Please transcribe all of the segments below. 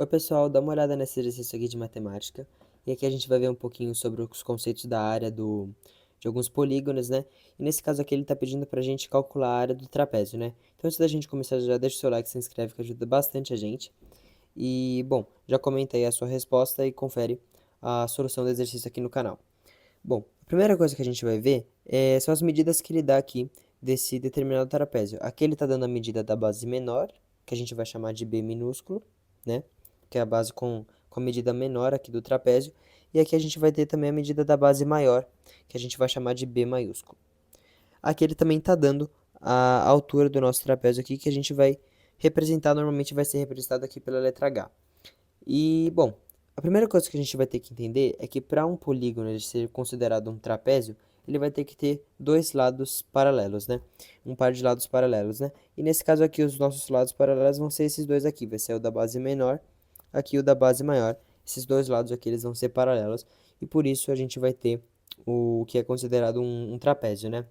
Oi pessoal, dá uma olhada nesse exercício aqui de matemática. E aqui a gente vai ver um pouquinho sobre os conceitos da área de alguns polígonos, né? E nesse caso aqui ele está pedindo para a gente calcular a área do trapézio, né? Então antes da gente começar, já deixa o seu like, se inscreve que ajuda bastante a gente. E, bom, já comenta aí a sua resposta e confere a solução do exercício aqui no canal. Bom, a primeira coisa que a gente vai ver são as medidas que ele dá aqui desse determinado trapézio. Aqui ele está dando a medida da base menor, que a gente vai chamar de B minúsculo, né? Que é a base com a medida menor aqui do trapézio. E aqui a gente vai ter também a medida da base maior, que a gente vai chamar de B maiúsculo. Aqui ele também está dando a altura do nosso trapézio aqui, que a gente vai representar, normalmente vai ser representado aqui pela letra H. E, bom, a primeira coisa que a gente vai ter que entender é que para um polígono ele ser considerado um trapézio, ele vai ter que ter dois lados paralelos, né? Um par de lados paralelos, né? E nesse caso aqui, os nossos lados paralelos vão ser esses dois aqui. Vai ser o da base menor, aqui o da base maior. Esses dois lados aqui, eles vão ser paralelos. E por isso a gente vai ter o que é considerado um trapézio, né?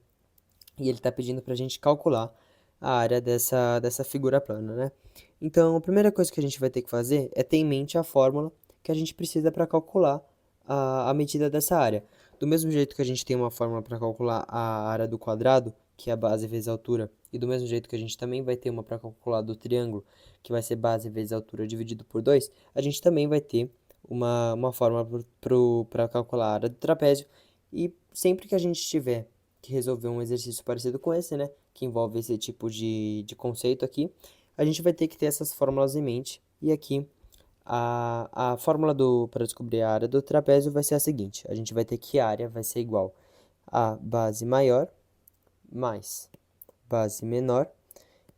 E ele está pedindo para a gente calcular a área dessa figura plana, né? Então, a primeira coisa que a gente vai ter que fazer é ter em mente a fórmula que a gente precisa para calcular a medida dessa área. Do mesmo jeito que a gente tem uma fórmula para calcular a área do quadrado, que é a base vezes a altura, e do mesmo jeito que a gente também vai ter uma para calcular do triângulo, que vai ser base vezes a altura dividido por 2, a gente também vai ter uma fórmula para calcular a área do trapézio, e sempre que a gente tiver que resolver um exercício parecido com esse, né, que envolve esse tipo de conceito aqui, a gente vai ter que ter essas fórmulas em mente. E aqui, a fórmula para descobrir a área do trapézio vai ser a seguinte. A gente vai ter que a área vai ser igual a base maior mais base menor,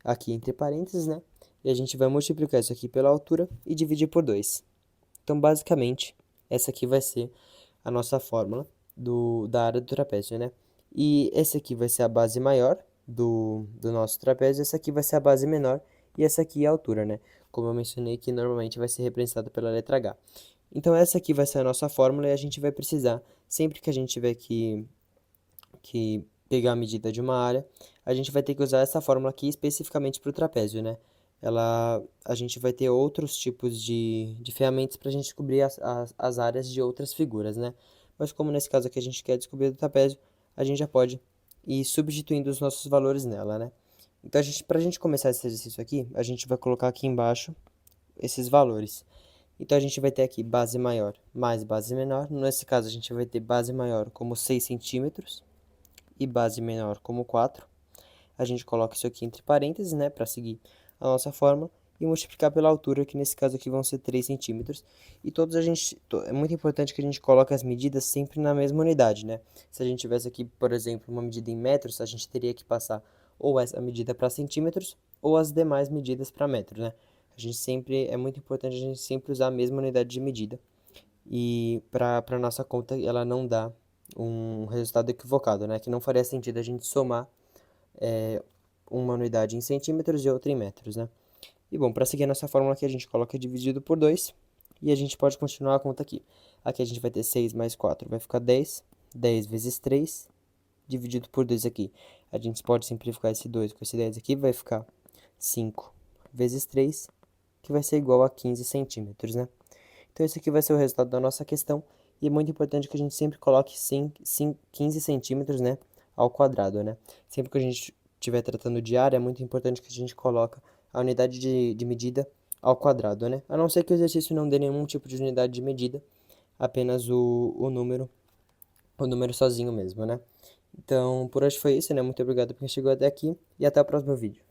aqui entre parênteses, né? E a gente vai multiplicar isso aqui pela altura e dividir por 2. Então, basicamente, essa aqui vai ser a nossa fórmula da área do trapézio, né? E esse aqui vai ser a base maior do nosso trapézio, essa aqui vai ser a base menor e essa aqui é a altura, né? Como eu mencionei, que normalmente vai ser representada pela letra H. Então, essa aqui vai ser a nossa fórmula e a gente vai precisar, sempre que a gente tiver que pegar a medida de uma área, a gente vai ter que usar essa fórmula aqui especificamente para o trapézio, né? A gente vai ter outros tipos de ferramentas para a gente descobrir as áreas de outras figuras, né? Mas como nesse caso aqui a gente quer descobrir do trapézio, a gente já pode ir substituindo os nossos valores nela, né? Então, para a gente começar esse exercício aqui, a gente vai colocar aqui embaixo esses valores. Então, a gente vai ter aqui base maior mais base menor. Nesse caso, a gente vai ter base maior como 6 centímetros e base menor como 4. A gente coloca isso aqui entre parênteses, né, para seguir a nossa fórmula, e multiplicar pela altura, que nesse caso aqui vão ser 3 centímetros. E é muito importante que a gente coloque as medidas sempre na mesma unidade, né? Se a gente tivesse aqui, por exemplo, uma medida em metros, a gente teria que passar ou essa medida para centímetros, ou as demais medidas para metros, né? É muito importante a gente sempre usar a mesma unidade de medida. E para nossa conta, ela não dá um resultado equivocado, né? Que não faria sentido a gente somar uma unidade em centímetros e outra em metros, né? E bom, para seguir a nossa fórmula aqui, a gente coloca dividido por 2 e a gente pode continuar a conta aqui. Aqui a gente vai ter 6 mais 4, vai ficar 10. 10 vezes 3, dividido por 2 aqui. A gente pode simplificar esse 2 com esse 10 aqui, vai ficar 5 vezes 3, que vai ser igual a 15 centímetros, né? Então, esse aqui vai ser o resultado da nossa questão. E é muito importante que a gente sempre coloque 15 centímetros, né, ao quadrado, né? Sempre que a gente estiver tratando de área, é muito importante que a gente coloque a unidade de medida ao quadrado, né? A não ser que o exercício não dê nenhum tipo de unidade de medida, apenas o número sozinho mesmo, né? Então, por hoje foi isso, né? Muito obrigado por quem chegou até aqui e até o próximo vídeo.